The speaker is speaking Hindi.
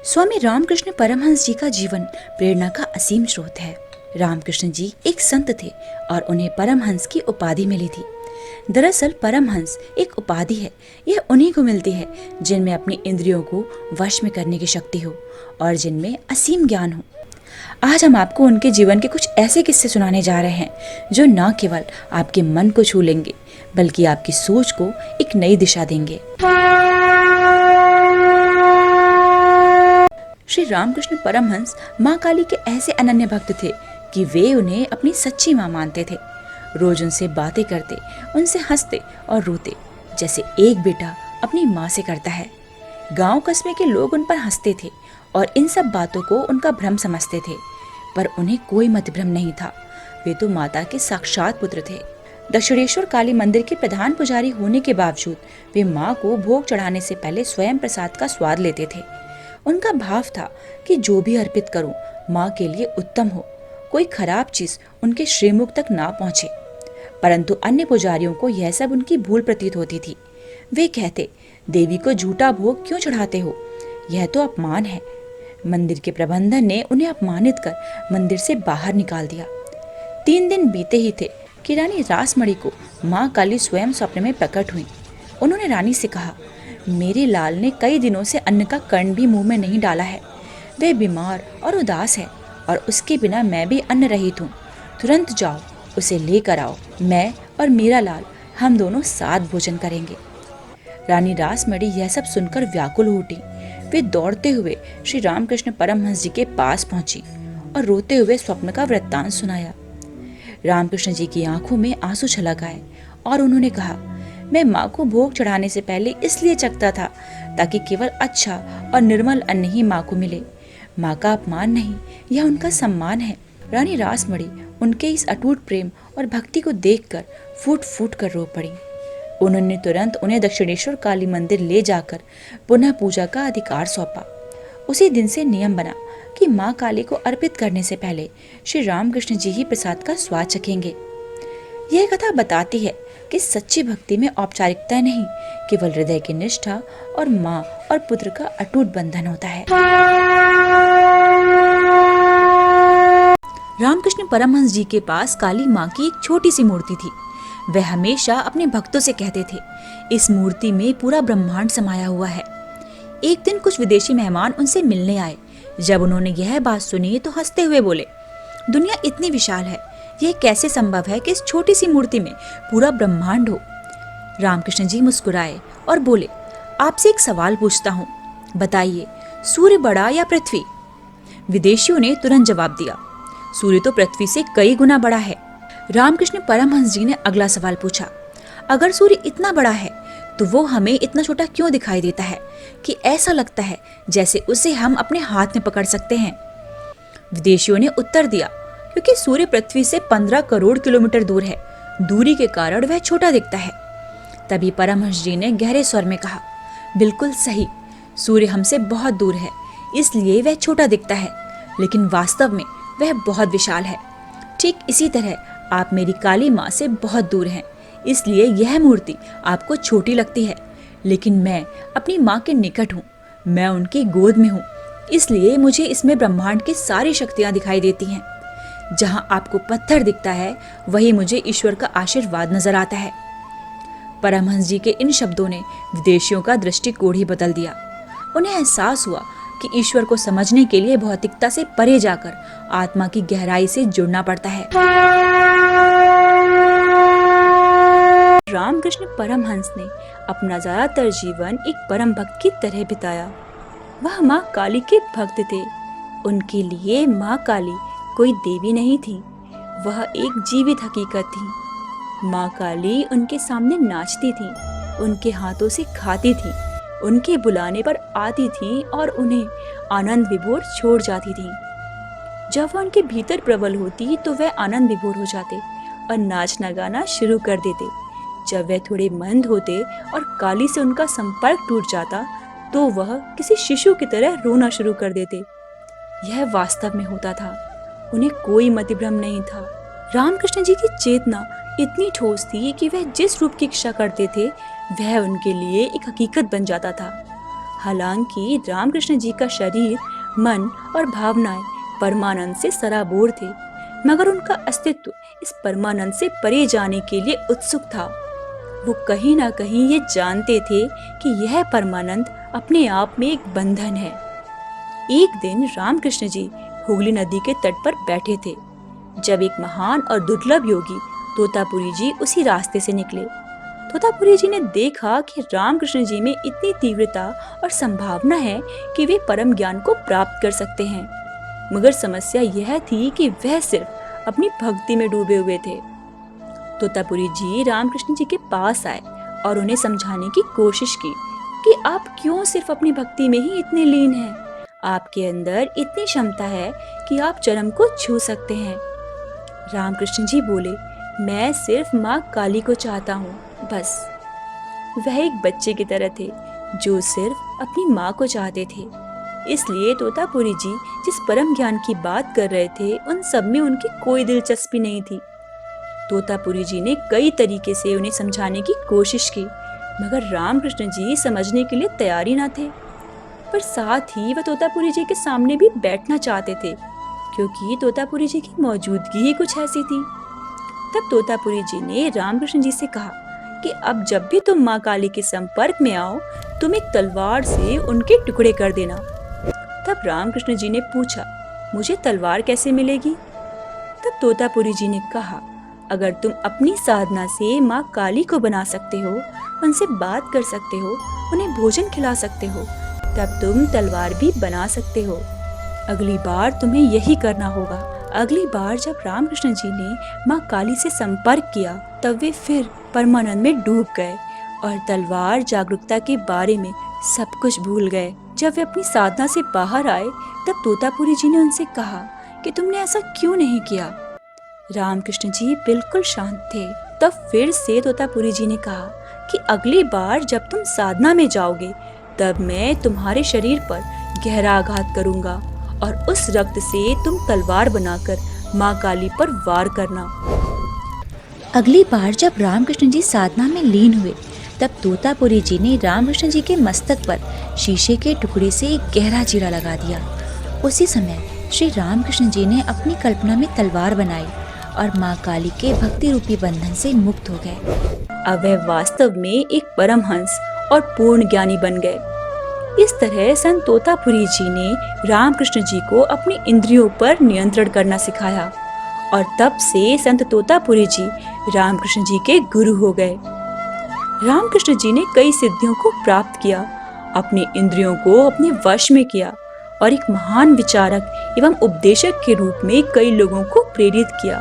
स्वामी रामकृष्ण परमहंस जी का जीवन प्रेरणा का असीम स्रोत है। रामकृष्ण जी एक संत थे और उन्हें परमहंस की उपाधि मिली थी। दरअसल परमहंस एक उपाधि है। यह उन्हीं को मिलती है जिनमें अपनी इंद्रियों को वश में करने की शक्ति हो और जिनमें असीम ज्ञान हो। आज हम आपको उनके जीवन के कुछ ऐसे किस्से सुनाने जा रहे हैं जो न केवल आपके मन को छू लेंगे बल्कि आपकी सोच को एक नई दिशा देंगे। श्री रामकृष्ण परमहंस माँ काली के ऐसे अनन्य भक्त थे कि वे उन्हें अपनी सच्ची माँ मानते थे। रोज उनसे बातें करते, उनसे हंसते और रोते जैसे एक बेटा अपनी माँ से करता है। गांव कस्बे के लोग उन पर हंसते थे और इन सब बातों को उनका भ्रम समझते थे, पर उन्हें कोई मतभ्रम नहीं था। वे तो माता के साक्षात पुत्र थे। दक्षिणेश्वर काली मंदिर के प्रधान पुजारी होने के बावजूद वे माँ को भोग चढ़ाने से पहले स्वयं प्रसाद का स्वाद लेते थे। उनका भाव था कि जो भी अर्पित करूं माँ के लिए उत्तम हो, कोई खराब चीज उनके श्रीमुख तक ना पहुंचे। परंतु अन्य पुजारियों को यह सब उनकी भूल प्रतीत होती थी। वे कहते, देवी को झूठा भोग क्यों चढ़ाते हो, यह तो अपमान है। मंदिर के प्रबंधन ने उन्हें अपमानित कर मंदिर से बाहर निकाल दिया। 3 दिन बीते ही थे कि रानी रासमणी को माँ काली स्वयं स्वप्न में प्रकट हुई। उन्होंने रानी से कहा, मेरे लाल ने कई दिनों से अन्न का कण भी मुंह में नहीं डाला है। वह बीमार और उदास है और उसके बिना मैं भी अन्न रहित हूँ। तुरंत जाओ, उसे लेकर आओ। मैं और मेरा लाल हम दोनों साथ भोजन करेंगे। रानी रासमणी यह सब सुनकर व्याकुल हो उठी। वे दौड़ते हुए श्री रामकृष्ण परमहंस जी के पास पहुंची और रोते हुए स्वप्न का वृत्तांत सुनाया। रामकृष्ण जी की आंखों में आंसू छलक आए और उन्होंने कहा, मैं माँ को भोग चढ़ाने से पहले इसलिए चखता था ताकि केवल अच्छा और निर्मल अन्न ही माँ को मिले। माँ का अपमान नहीं, यह उनका सम्मान है। रानी रासमणी उनके इस अटूट प्रेम और भक्ति को देखकर फूट फूट कर रो पड़ी। उन्होंने तुरंत उन्हें दक्षिणेश्वर काली मंदिर ले जाकर पुनः पूजा का अधिकार सौंपा। उसी दिन से नियम बना कि माँ काली को अर्पित करने से पहले श्री रामकृष्ण जी ही प्रसाद का स्वाद चखेंगे। यह कथा बताती है कि सच्ची भक्ति में औपचारिकता नहीं, केवल हृदय की निष्ठा और माँ और पुत्र का अटूट बंधन होता है। रामकृष्ण परमहंस जी के पास काली माँ की एक छोटी सी मूर्ति थी। वह हमेशा अपने भक्तों से कहते थे, इस मूर्ति में पूरा ब्रह्मांड समाया हुआ है। एक दिन कुछ विदेशी मेहमान उनसे मिलने आए। जब उन्होंने यह बात सुनी तो हंसते हुए बोले, दुनिया इतनी विशाल है, यह कैसे संभव है कि इस छोटी सी मूर्ति में पूरा ब्रह्मांड हो। रामकृष्ण जी मुस्कुराए और बोले, आपसे एक सवाल पूछता हूँ, बताइए, सूर्य बड़ा या पृथ्वी? विदेशियों ने तुरंत जवाब दिया, सूर्य तो पृथ्वी से कई गुना बड़ा है। रामकृष्ण परमहंस जी ने अगला सवाल पूछा, अगर सूर्य इतना बड़ा है तो वो हमें इतना छोटा क्यों दिखाई देता है कि ऐसा लगता है जैसे उसे हम अपने हाथ में पकड़ सकते हैं? विदेशियों ने उत्तर दिया, क्योंकि सूर्य पृथ्वी से 15 करोड़ किलोमीटर दूर है, दूरी के कारण वह छोटा दिखता है। तभी परमहंस जी ने गहरे स्वर में कहा, बिल्कुल सही, सूर्य हमसे बहुत दूर है, इसलिए वह छोटा दिखता है, लेकिन वास्तव में वह बहुत विशाल है। ठीक इसी तरह आप मेरी काली माँ से बहुत दूर हैं, इसलिए यह मूर्ति आपको छोटी लगती है, लेकिन मैं अपनी माँ के निकट हूँ, मैं उनकी गोद में हूँ, इसलिए मुझे इसमें ब्रह्मांड की सारी शक्तियाँ दिखाई देती हैं। जहाँ आपको पत्थर दिखता है वही मुझे ईश्वर का आशीर्वाद नजर आता है। परमहंस जी के इन शब्दों ने विदेशियों का दृष्टिकोण ही बदल दिया। उन्हें एहसास हुआ कि ईश्वर को समझने के लिए भौतिकता से परे जाकर आत्मा की गहराई से जुड़ना पड़ता है। रामकृष्ण परमहंस ने अपना ज्यादातर जीवन एक परम भक्त की तरह बिताया। वह माँ काली के भक्त थे। उनके लिए माँ काली कोई देवी नहीं थी, वह एक जीवित हकीकत थी। माँ काली उनके सामने नाचती थी, उनके हाथों से खाती थी, उनके बुलाने पर आती थी और उन्हें आनंद विभोर छोड़ जाती थी। जब वह उनके भीतर प्रबल होती तो वह आनंद विभोर हो जाते और नाचना गाना शुरू कर देते। जब वह थोड़े मंद होते और काली से उनका संपर्क टूट जाता तो वह किसी शिशु की तरह रोना शुरू कर देते। यह वास्तव में होता था, उन्हें कोई मतिभ्रम नहीं था। रामकृष्ण जी की चेतना इतनी ठोस थी कि वह जिस रूप की इच्छा करते थे वह उनके लिए एक हकीकत बन जाता था। हालांकि रामकृष्ण जी का शरीर, मन और भावनाएं परमानंद से सराबोर थे, मगर उनका अस्तित्व इस परमानंद से परे जाने के लिए उत्सुक था। वो कहीं ना कहीं ये जानते थे कि यह परमानंद अपने आप में एक बंधन है। एक दिन रामकृष्ण जी हुगली नदी के तट पर बैठे थे, जब एक महान और दुर्लभ योगी तोतापुरी जी उसी रास्ते से निकले। तोतापुरी जी ने देखा कि रामकृष्ण जी में इतनी तीव्रता और संभावना है कि वे परम ज्ञान को प्राप्त कर सकते हैं, मगर समस्या यह थी कि वह सिर्फ अपनी भक्ति में डूबे हुए थे। तोतापुरी जी रामकृष्ण जी के पास आए और उन्हें समझाने की कोशिश की कि आप क्यों सिर्फ अपनी भक्ति में ही इतने लीन हैं। आपके अंदर इतनी क्षमता है कि आप चरम को छू सकते हैं। रामकृष्ण जी बोले, मैं सिर्फ माँ काली को चाहता हूँ, बस। वह एक बच्चे की तरह थे जो सिर्फ अपनी माँ को चाहते थे। इसलिए तोतापुरी जी जिस परम ज्ञान की बात कर रहे थे, उन सब में उनकी कोई दिलचस्पी नहीं थी। तोतापुरी जी ने कई तरीके से उन्हें समझाने की कोशिश की, मगर रामकृष्ण जी समझने के लिए तैयार ही न थे। पर साथ ही वह तोतापुरी जी के सामने भी बैठना चाहते थे, क्योंकि तोतापुरी जी की मौजूदगी ही कुछ ऐसी थी। तब तोतापुरी जी ने रामकृष्ण जी से कहा कि अब जब भी तुम माँ काली के संपर्क में आओ, तुम एक तलवार से उनके टुकड़े कर देना। तब रामकृष्ण जी ने पूछा, मुझे तलवार कैसे मिलेगी? तब तोतापुरी जी ने कहा, अगर तुम अपनी साधना से माँ काली को बना सकते हो, उनसे बात कर सकते हो, उन्हें भोजन खिला सकते हो, तब तुम तलवार भी बना सकते हो। अगली बार तुम्हें यही करना होगा। अगली बार जब रामकृष्ण जी ने माँ काली से संपर्क किया, तब वे फिर परमानंद में डूब गए और तलवार जागरूकता के बारे में सब कुछ भूल गए। जब वे अपनी साधना से बाहर आए, तब तोतापुरी जी ने उनसे कहा कि तुमने ऐसा क्यों नहीं किया? रामकृष्ण जी बिल्कुल शांत थे। तब फिर से तोतापुरी जी ने कहा कि अगली बार जब तुम साधना में जाओगे, तब मैं तुम्हारे शरीर पर गहरा आघात करूंगा और उस रक्त से तुम तलवार बनाकर माँ काली पर वार करना। अगली बार जब रामकृष्ण जी साधना में लीन हुए, तब तोतापुरी जी ने रामकृष्ण जी के मस्तक पर शीशे के टुकड़े से एक गहरा चीरा लगा दिया। उसी समय श्री रामकृष्ण जी ने अपनी कल्पना में तलवार बनाई और माँ काली के भक्ति रूपी बंधन से मुक्त हो गए। अब वह वास्तव में एक परमहंस और पूर्ण ज्ञानी बन गए। इस तरह संत तोतापुरी जी ने रामकृष्ण जी को अपनी इंद्रियों पर नियंत्रण करना सिखाया और तब से संत तोतापुरी जी रामकृष्ण जी के गुरु हो गए। रामकृष्ण जी ने कई सिद्धियों को प्राप्त किया, अपनी इंद्रियों को अपने वश में किया और एक महान विचारक एवं उपदेशक के रूप में कई लोगों को प्रेरित किया।